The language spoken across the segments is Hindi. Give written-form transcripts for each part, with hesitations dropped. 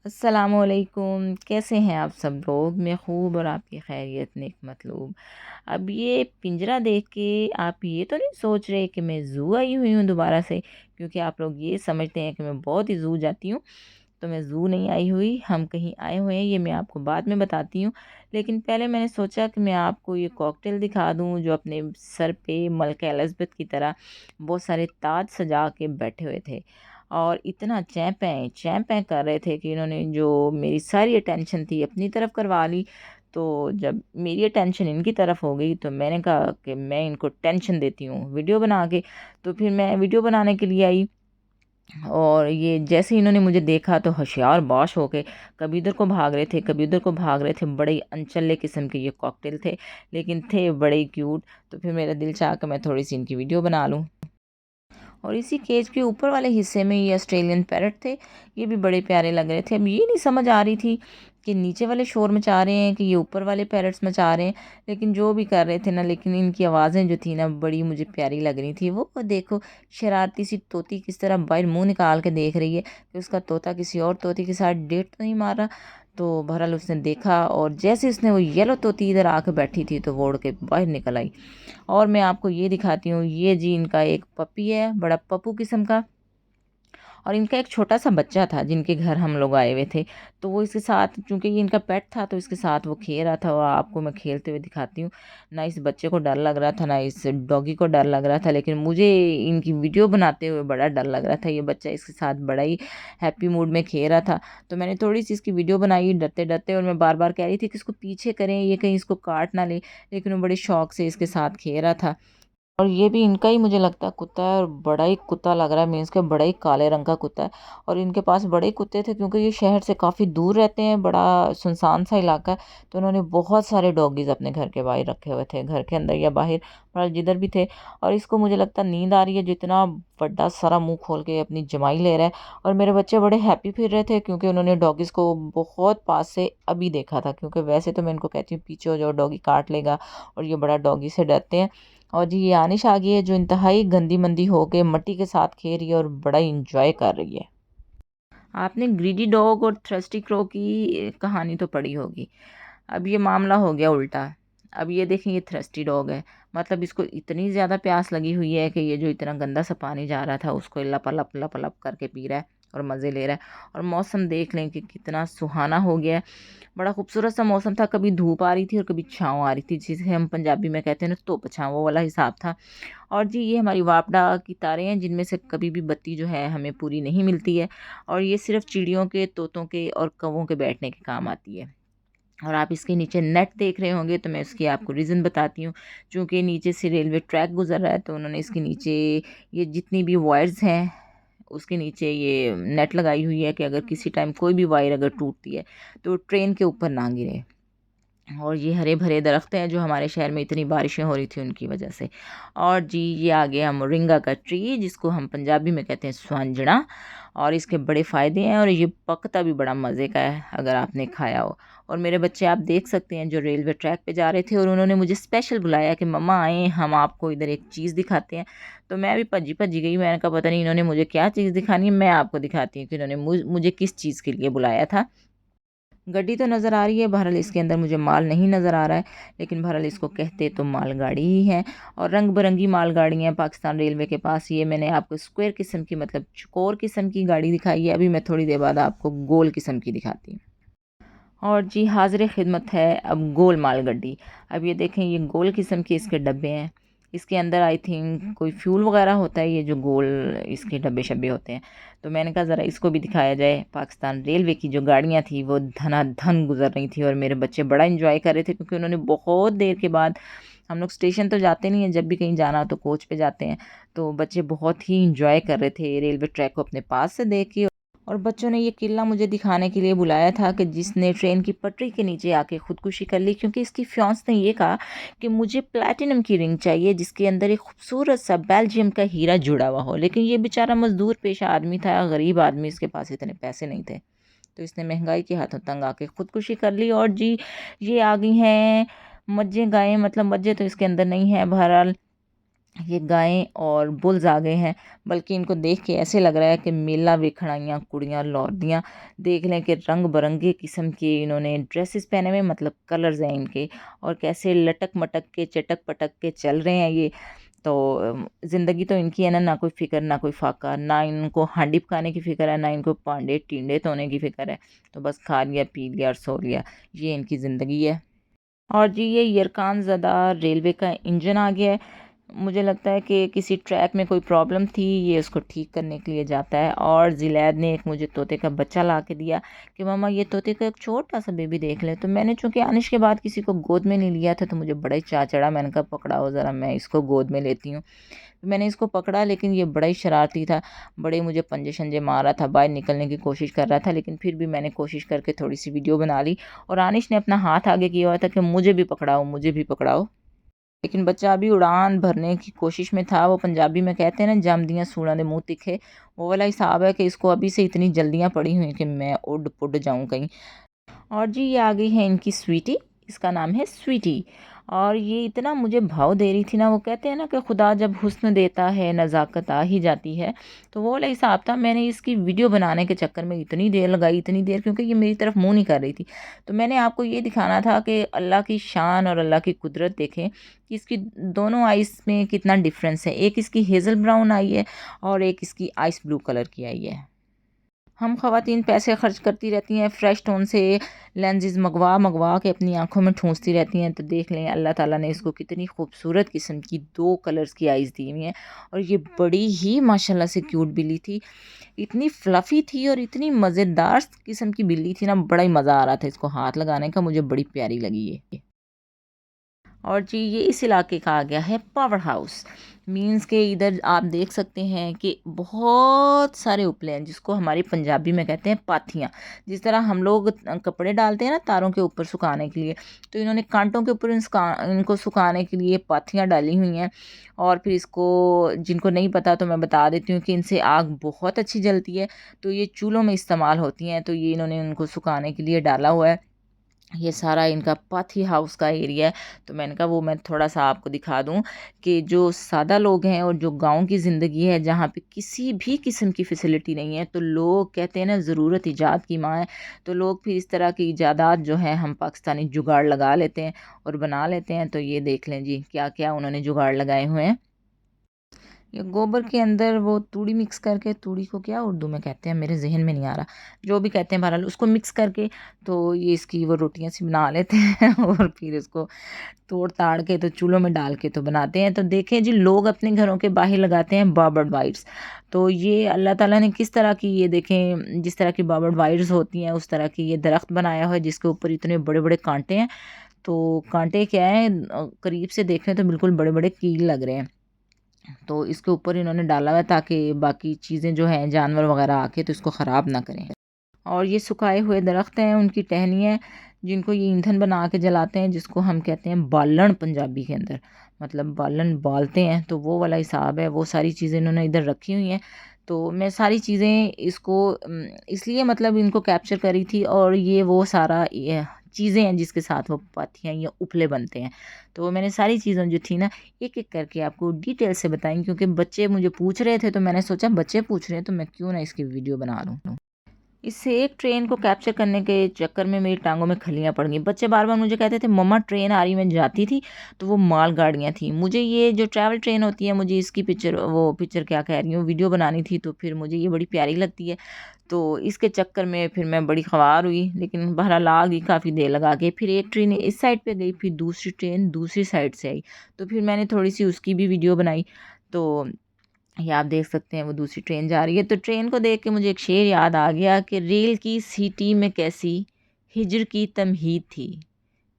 अस्सलामुअलैकुम, कैसे हैं आप सब लोग? मैं खूब और आपकी खैरियत नेक मतलूब। अब ये पिंजरा देख के आप ये तो नहीं सोच रहे कि मैं ज़ू आई हुई हूँ दोबारा से? क्योंकि आप लोग ये समझते हैं कि मैं बहुत ही ज़ू जाती हूँ, तो मैं ज़ू नहीं आई हुई, हम कहीं आए हुए हैं, ये मैं आपको बाद में बताती हूँ। लेकिन पहले मैंने सोचा कि मैं आपको ये कॉकटेल दिखा दूँ जो अपने सर पे मलका एलिज़ाबेथ की तरह बहुत सारे ताज सजा के बैठे हुए थे। और इतना चैं-पैं कर रहे थे कि इन्होंने जो मेरी सारी अटेंशन थी अपनी तरफ करवा ली। तो जब मेरी अटेंशन इनकी तरफ हो गई तो मैंने कहा कि मैं इनको टेंशन देती हूँ वीडियो बना के। तो फिर मैं वीडियो बनाने के लिए आई और ये जैसे ही इन्होंने मुझे देखा तो होशियार बाश हो के कभी इधर को भाग रहे थे, कभी उधर को भाग रहे थे। बड़े ही अनचल्ले किस्म के ये कॉकटेल थे, लेकिन थे बड़े ही क्यूट। तो फिर मेरा दिल चाहा कि मैं थोड़ी-सी इनकी वीडियो बना लूँ। और इसी केज के ऊपर वाले हिस्से में ये ऑस्ट्रेलियन पैरट थे। ये भी बड़े प्यारे लग रहे थे। अब ये नहीं समझ आ रही थी कि नीचे वाले शोर मचा रहे हैं कि ये ऊपर वाले पैरट्स मचा रहे हैं। लेकिन जो भी कर रहे थे ना, लेकिन इनकी आवाज़ें जो थी ना बड़ी मुझे प्यारी लग रही थी। वो देखो, शरारती सी तोती किस तरह बाहर मुंह निकाल के देख रही है कि उसका तोता किसी और तोती के साथ डेट तो नहीं मार रहा। तो बहरहाल उसने देखा और जैसे उसने वो येलो तोती इधर आके बैठी थी तो वो उड़ के बाहर निकल आई। और मैं आपको ये दिखाती हूँ, ये जी इनका एक पपी है, बड़ा पप्पू किस्म का। और इनका एक छोटा-सा बच्चा था जिनके घर हम लोग आए हुए थे। तो वो इसके साथ, चूँकि ये इनका पेट था, तो इसके साथ वो खेल रहा था और आपको मैं खेलते हुए दिखाती हूँ। ना इस बच्चे को डर लग रहा था, ना इस डॉगी को डर लग रहा था, लेकिन मुझे इनकी वीडियो बनाते हुए बड़ा डर लग रहा था। ये बच्चा इसके साथ बड़ा ही हैप्पी मूड में खेल रहा था। तो मैंने थोड़ी-सी इसकी वीडियो बनाई डरते-डरते, और मैं बार-बार कह रही थी कि इसको पीछे करें, ये कहीं इसको काट ना ले, लेकिन वो बड़े शौक से इसके साथ खेल रहा था। और ये भी इनका ही मुझे लगता है कुत्ता है, और बड़ा ही कुत्ता लग रहा है, मीन्स के बड़ा ही काले रंग का कुत्ता है। और इनके पास बड़े ही कुत्ते थे क्योंकि ये शहर से काफ़ी दूर रहते हैं, बड़ा सुनसान सा इलाका है। तो उन्होंने बहुत सारे डॉगीज़ अपने घर के बाहर रखे हुए थे, घर के अंदर या बाहर, पर जिधर भी थे। और इसको मुझे लगता है नींद आ रही है, जितना बड़ा सारा मुंह खोल के अपनी जमाई ले रहा है। और मेरे बच्चे बड़े हैप्पी फिर रहे थे क्योंकि उन्होंने डॉगीज़ को बहुत पास से अभी देखा था, क्योंकि वैसे तो मैं इनको कहती हूँ पीछे हो जाओ, डॉगी काट लेगा, और ये बड़ा डॉगी से डरते हैं। और जी ये आनिश आ गई है जो इंतहाई गंदी मंदी हो के मट्टी के साथ खेल रही है और बड़ा ही इंजॉय कर रही है। आपने ग्रीडी डॉग और थ्रस्टी क्रो की कहानी तो पढ़ी होगी। अब ये मामला हो गया उल्टा। अब ये देखें, ये थ्रस्टी डॉग है, मतलब इसको इतनी ज़्यादा प्यास लगी हुई है कि ये जो इतना गंदा सा पानी जा रहा था उसको लप लप लप लप करके पी रहा है और मज़े ले रहा है। और मौसम देख लें कि कितना सुहाना हो गया है। बड़ा खूबसूरत सा मौसम था, कभी धूप आ रही थी और कभी छाँव आ रही थी, जिसे हम पंजाबी में कहते हैं ना धुप छाँव, वो वाला हिसाब था। और जी ये हमारी वापडा की तारें हैं जिनमें से कभी भी बत्ती जो है हमें पूरी नहीं मिलती है। और ये सिर्फ चिड़ियों के, तोतों के और कौवों के बैठने के काम आती है। और आप इसके नीचे नेट देख रहे होंगे, तो मैं उसकी आपको रीज़न बताती हूँ। चूँकि नीचे से रेलवे ट्रैक गुज़र रहा है, तो उन्होंने इसके नीचे ये जितनी भी वायर्स हैं उसके नीचे ये नेट लगाई हुई है कि अगर किसी टाइम कोई भी वायर अगर टूटती है तो ट्रेन के ऊपर ना गिरे। और ये हरे भरे दरख्त हैं जो हमारे शहर में इतनी बारिशें हो रही थी उनकी वजह से। और जी ये आ गया मोरिंगा का ट्री, जिसको हम पंजाबी में कहते हैं स्वांजना। और इसके बड़े फ़ायदे हैं और ये पकता भी बड़ा मज़े का है अगर आपने खाया हो। और मेरे बच्चे आप देख सकते हैं जो रेलवे ट्रैक पे जा रहे थे, और उन्होंने मुझे स्पेशल बुलाया कि मम्मा आए हम आपको इधर एक चीज़ दिखाते हैं। तो मैं भी भज्जी भज्जी गई, मैंने कहा पता नहीं इन्होंने मुझे क्या चीज़ दिखानी है, मैं आपको दिखाती हूँ कि इन्होंने मुझे किस चीज़ के लिए बुलाया था। गड्डी तो नज़र आ रही है, बहरहाल इसके अंदर मुझे माल नहीं नज़र आ रहा है, लेकिन बहरहाल इसको कहते तो मालगाड़ी ही है। और रंग बिरंगी मालगाड़ियाँ पाकिस्तान रेलवे के पास। ये मैंने आपको स्क्वायर किस्म की, मतलब चौकोर किस्म की गाड़ी दिखाई है, अभी मैं थोड़ी देर बाद आपको गोल किस्म की दिखाती हूँ। और जी हाज़िर खिदमत है अब गोल माल गड्डी। अब ये देखें, ये गोल किस्म के इसके डब्बे हैं। इसके अंदर आई थिंक कोई फ्यूल वगैरह होता है, ये जो गोल इसके डब्बे शब्बे होते हैं। तो मैंने कहा ज़रा इसको भी दिखाया जाए। पाकिस्तान रेलवे की जो गाड़ियाँ थी वो धनाधन गुजर रही थी, और मेरे बच्चे बड़ा इंजॉय कर रहे थे क्योंकि उन्होंने बहुत देर के बाद, हम लोग स्टेशन तो जाते नहीं हैं, जब भी कहीं जाना हो तो कोच पे जाते हैं। तो बच्चे बहुत ही इंजॉय कर रहे थे रेलवे ट्रैक को अपने पास से देख के। और बच्चों ने ये किला मुझे दिखाने के लिए बुलाया था कि जिसने ट्रेन की पटरी के नीचे आके खुदकुशी कर ली, क्योंकि इसकी फियांस ने ये कहा कि मुझे प्लैटिनम की रिंग चाहिए जिसके अंदर एक खूबसूरत सा बेल्जियम का हीरा जुड़ा हुआ हो। लेकिन ये बेचारा मजदूर पेशा आदमी था, गरीब आदमी, इसके पास इतने पैसे नहीं थे। तो इसने महंगाई के हाथों तंग आके खुदकुशी कर ली। और जी ये आ गई हैं मज्जे गायें, मतलब मज्जे तो इसके अंदर नहीं है, बहरहाल ये गायें और बुल्स आ गए हैं, बल्कि इनको देख के ऐसे लग रहा है कि मेला वेखणाइयाँ कुड़ियाँ लौटदियाँ। देख लें कि रंग बिरंगे किस्म के इन्होंने ड्रेसेस पहने हुए, मतलब कलर्स हैं इनके, और कैसे लटक मटक के चटक पटक के चल रहे हैं ये। तो ज़िंदगी तो इनकी है ना, ना कोई फ़िक्र ना कोई फाका, ना इनको हांडी पकाने की फ़िक्र है, ना इनको पांडे टिंडे धोने की फ़िक्र है। तो बस खा लिया पी लिया और सो लिया, ये इनकी ज़िंदगी है। और जी ये यरकान ज़दा रेलवे का इंजन आ गया है। मुझे लगता है कि किसी ट्रैक में कोई प्रॉब्लम थी, ये उसको ठीक करने के लिए जाता है। और ज़िलैद ने एक मुझे तोते का बच्चा ला के दिया कि मम्मा ये तोते का एक छोटा सा बेबी देख ले। तो मैंने चूँकि आनिश के बाद किसी को गोद में नहीं लिया था, तो मुझे बड़ा ही चा चढ़ा। मैंने कहा पकड़ाओ ज़रा, मैं इसको गोद में लेती हूँ। मैंने इसको पकड़ा, लेकिन ये बड़ा ही शरारती था, बड़े मुझे पंजे शंजे मार रहा था, बाहर निकलने की कोशिश कर रहा था। लेकिन फिर भी मैंने कोशिश करके थोड़ी सी वीडियो बना ली, और आनिश ने अपना हाथ आगे किया हुआ था कि मुझे भी पकड़ाओ, मुझे भी पकड़ाओ। लेकिन बच्चा अभी उड़ान भरने की कोशिश में था। वो पंजाबी में कहते हैं ना, जमदियाँ सूड़ा दे मुँह तिखे, वो वाला हिसाब है कि इसको अभी से इतनी जल्दियाँ पड़ी हुई हैं कि मैं उड़ पुड जाऊँ कहीं। और जी ये आ गई है इनकी स्वीटी, इसका नाम है स्वीटी। और ये इतना मुझे भाव दे रही थी ना, वो कहते हैं ना कि खुदा जब हुस्न देता है नज़ाकत आ ही जाती है। तो वो वाला हिसाब था। मैंने इसकी वीडियो बनाने के चक्कर में इतनी देर लगाई, इतनी देर, क्योंकि ये मेरी तरफ मुंह नहीं कर रही थी। तो मैंने आपको ये दिखाना था कि अल्लाह की शान और अल्लाह की कुदरत देखें कि इसकी दोनों आइस में कितना डिफरेंस है। एक इसकी हेज़ल ब्राउन आई है और एक इसकी आइस ब्लू कलर की आई है। हम ख़वातीन पैसे खर्च करती रहती हैं, फ़्रेश टोन से लेंसेज मंगवा मंगवा के अपनी आंखों में ठूंसती रहती हैं। तो देख लें अल्लाह ताला ने इसको कितनी खूबसूरत किस्म की 2 कलर्स की आइज़ दी हुई हैं। और ये बड़ी ही माशाल्लाह से क्यूट बिल्ली थी, इतनी फ्लफ़ी थी और इतनी मज़ेदार किस्म की बिल्ली थी ना, बड़ा ही मज़ा आ रहा था इसको हाथ लगाने का, मुझे बड़ी प्यारी लगी ये। और जी ये इस इलाके का आ गया है पावर हाउस। मीन्स के इधर आप देख सकते हैं कि बहुत सारे उपले हैं, जिसको हमारी पंजाबी में कहते हैं पाथियाँ। जिस तरह हम लोग कपड़े डालते हैं ना तारों के ऊपर सुखाने के लिए, तो इन्होंने कांटों के ऊपर इनको सुखाने के लिए पाथियाँ डाली हुई हैं। और फिर इसको, जिनको नहीं पता तो मैं बता देती हूँ कि इनसे आग बहुत अच्छी जलती है, तो ये चूल्हों में इस्तेमाल होती हैं। तो ये इन्होंने उनको सुखाने के लिए डाला हुआ है। ये सारा इनका पाथी हाउस का एरिया है। तो मैंने कहा वो मैं थोड़ा सा आपको दिखा दूं कि जो सादा लोग हैं और जो गांव की ज़िंदगी है, जहाँ पे किसी भी किस्म की फैसिलिटी नहीं है, तो लोग कहते हैं ना ज़रूरत ईजाद की माँ है। तो लोग फिर इस तरह की ईजादात जो है, हम पाकिस्तानी जुगाड़ लगा लेते हैं और बना लेते हैं। तो ये देख लें जी क्या क्या उन्होंने जुगाड़ लगाए हुए हैं। ये गोबर के अंदर वो तूड़ी मिक्स करके, तूड़ी को क्या उर्दू में कहते हैं मेरे जहन में नहीं आ रहा, जो भी कहते हैं बहरहाल, उसको मिक्स करके तो ये इसकी वो रोटियां सी बना लेते हैं और फिर इसको तोड़ ताड़ के तो चूल्हों में डाल के तो बनाते हैं। तो देखें जी, लोग अपने घरों के बाहर लगाते हैं बाबर्ड वाइट्स। तो ये अल्लाह ताला ने किस तरह की, ये देखें जिस तरह की बाबर्ड वाइट्स होती हैं, उस तरह की ये दरख्त बनाया हुआ है, जिसके ऊपर इतने बड़े बड़े कांटे हैं। तो कांटे क्या है, करीब से देखें तो बिल्कुल बड़े बड़े कील लग रहे हैं। तो इसके ऊपर इन्होंने डाला हुआ है ताकि बाकी चीज़ें जो हैं, जानवर वगैरह आके तो इसको ख़राब ना करें। और ये सुखाए हुए दरख्त हैं, उनकी टहनियाँ, जिनको ये ईंधन बना के जलाते हैं, जिसको हम कहते हैं बालन पंजाबी के अंदर, मतलब बालन बालते हैं। तो वो वाला हिसाब है, वो सारी चीज़ें इन्होंने इधर रखी हुई हैं। तो मैं सारी चीज़ें इसको इसलिए मतलब इनको कैप्चर करी थी। और ये वो सारा ये चीज़ें हैं जिसके साथ वो पाथियाँ या उपले बनते हैं। तो वो मैंने सारी चीज़ें जो थी ना, एक एक करके आपको डिटेल से बताई, क्योंकि बच्चे मुझे पूछ रहे थे, तो मैंने सोचा बच्चे पूछ रहे हैं तो मैं क्यों ना इसकी वीडियो बना लूँ। इससे एक ट्रेन को कैप्चर करने के चक्कर में मेरी टांगों में खलियां पड़ गई। बच्चे बार बार मुझे कहते थे मम्मा ट्रेन आ रही, मैं जाती थी तो वो मालगाड़ियाँ थी। मुझे ये जो ट्रैवल ट्रेन होती है, मुझे इसकी पिक्चर, वो पिक्चर क्या कह रही हूँ, वीडियो बनानी थी। तो फिर मुझे ये बड़ी प्यारी लगती है, तो इसके चक्कर में फिर मैं बड़ी ख्वार हुई। लेकिन बहरहाल आ गई, काफ़ी देर लगा के। फिर एक ट्रेन इस साइड पे गई, फिर दूसरी ट्रेन दूसरी साइड से आई, तो फिर मैंने थोड़ी सी उसकी भी वीडियो बनाई। तो ये आप देख सकते हैं वो दूसरी ट्रेन जा रही है। तो ट्रेन को देख के मुझे एक शेर याद आ गया कि रेल की सीटी में कैसी हिज्र की तमहीद थी,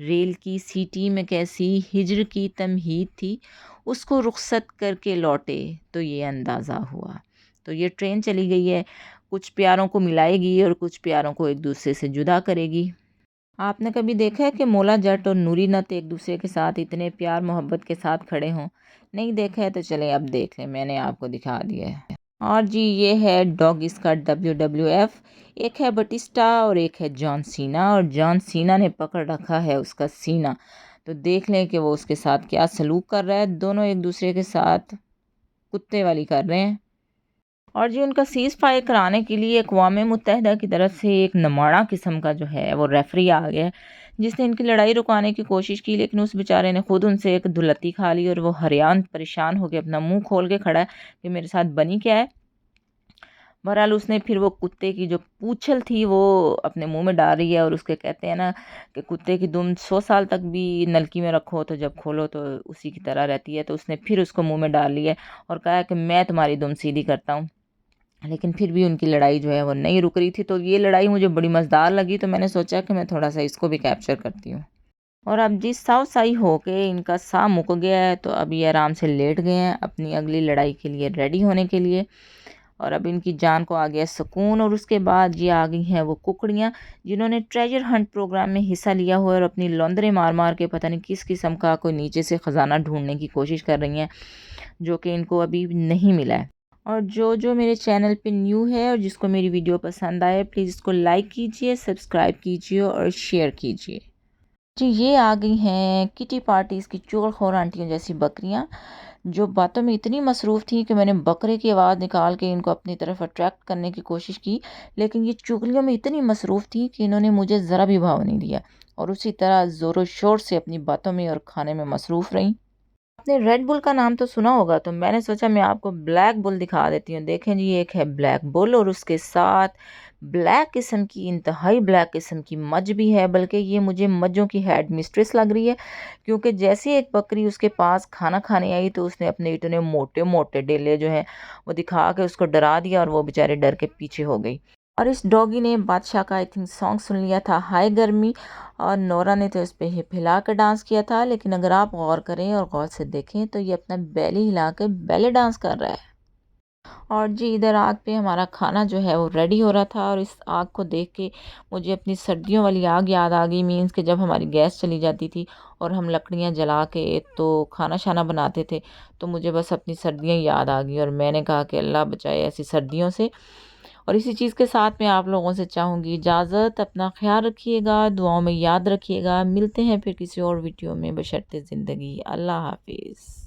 रेल की सीटी में कैसी हिज्र की तमहीद थी, उसको रुखसत करके लौटे तो ये अंदाज़ा हुआ। तो ये ट्रेन चली गई है, कुछ प्यारों को मिलाएगी और कुछ प्यारों को एक दूसरे से जुदा करेगी। आपने कभी देखा है कि मौला जट और नूरी नत एक दूसरे के साथ इतने प्यार मोहब्बत के साथ खड़े हों? नहीं देखा है तो चलें अब देख लें, मैंने आपको दिखा दिया है। और जी ये है डॉग इसका WWF। एक है बटिस्टा और एक है जॉन सीना, और जॉन सीना ने पकड़ रखा है उसका सीना। तो देख लें कि वो उसके साथ क्या सलूक कर रहा है। दोनों एक दूसरे के साथ कुत्ते वाली कर रहे हैं। और जी उनका सीज़ फायर कराने के लिए अक़वाम मुत्तहिदा की तरफ से एक नमाणा किस्म का जो है वो रेफरी आ गया है, जिसने इनकी लड़ाई रुकाने की कोशिश की, लेकिन उस बेचारे ने खुद उनसे एक दुलत्ती खा ली और वो हरियान परेशान होकर अपना मुंह खोल के खड़ा है कि मेरे साथ बनी क्या है। बहरहाल उसने फिर वो कुत्ते की जो पूंछल थी वो अपने मुंह में डाल रही है, और उसके कहते हैं ना कि कुत्ते की दुम 100 साल तक भी नलकी में रखो तो जब खोलो तो उसी की तरह रहती है। तो उसने फिर उसको मुंह में डाल लिया और कहा कि मैं तुम्हारी दुम सीधी करता हूँ। लेकिन फिर भी उनकी लड़ाई जो है वो नहीं रुक रही थी। तो ये लड़ाई मुझे बड़ी मज़ेदार लगी, तो मैंने सोचा कि मैं थोड़ा सा इसको भी कैप्चर करती हूँ। और अब जिस साव साई होके इनका साह मुक गया है, तो अब ये आराम से लेट गए हैं अपनी अगली लड़ाई के लिए रेडी होने के लिए। और अब इनकी जान को आ गया सुकून। और उसके बाद ये आ गई हैं वो कुकड़ियाँ, जिन्होंने ट्रेजर हंट प्रोग्राम में हिस्सा लिया हुआ है और अपनी लौंदरे मार मार के पता नहीं किस किस्म का कोई नीचे से ख़जाना ढूंढने की कोशिश कर रही हैं, जो कि इनको अभी नहीं मिला है। और जो जो मेरे चैनल पे न्यू है और जिसको मेरी वीडियो पसंद आए, प्लीज़ इसको लाइक कीजिए, सब्सक्राइब कीजिए और शेयर कीजिए। जी ये आ गई हैं किटी पार्टीज़ की चुगलखोर आंटियों जैसी बकरियां, जो बातों में इतनी मसरूफ़ थी कि मैंने बकरे की आवाज़ निकाल के इनको अपनी तरफ अट्रैक्ट करने की कोशिश की, लेकिन ये चुगलियों में इतनी मसरूफ़ थी कि इन्होंने मुझे ज़रा भी भाव नहीं दिया और उसी तरह ज़ोरों शोर से अपनी बातों में और खाने में मसरूफ़ रहीं। आपने रेड बुल का नाम तो सुना होगा, तो मैंने सोचा मैं आपको ब्लैक बुल दिखा देती हूँ। देखें जी, एक है ब्लैक बुल और उसके साथ ब्लैक किस्म की, इंतहाई ब्लैक किस्म की मज भी है। बल्कि ये मुझे मज्जों की हेड मिस्ट्रेस लग रही है, क्योंकि जैसे एक बकरी उसके पास खाना खाने आई तो उसने अपने इतने मोटे मोटे डेले जो हैं वो दिखा के उसको डरा दिया और वो बेचारे डर के पीछे हो गई। और इस डॉगी ने बादशाह का आई थिंक सॉन्ग सुन लिया था, हाय गर्मी, और नोरा ने तो इस पे हिप हिला कर डांस किया था। लेकिन अगर आप गौर करें और गौर से देखें तो ये अपना बैली हिला कर बैले डांस कर रहा है। और जी इधर आग पे हमारा खाना जो है वो रेडी हो रहा था, और इस आग को देख के मुझे अपनी सर्दियों वाली आग याद आ गई। मीन्स कि जब हमारी गैस चली जाती थी और हम लकड़ियाँ जला के तो खाना शाना बनाते थे, तो मुझे बस अपनी सर्दियाँ याद आ गई और मैंने कहा कि अल्लाह बचाए ऐसी सर्दियों से। और इसी चीज़ के साथ मैं आप लोगों से चाहूँगी इजाज़त। अपना ख्याल रखिएगा, दुआओं में याद रखिएगा। मिलते हैं फिर किसी और वीडियो में, बशर्ते ज़िंदगी। अल्लाह हाफिज़।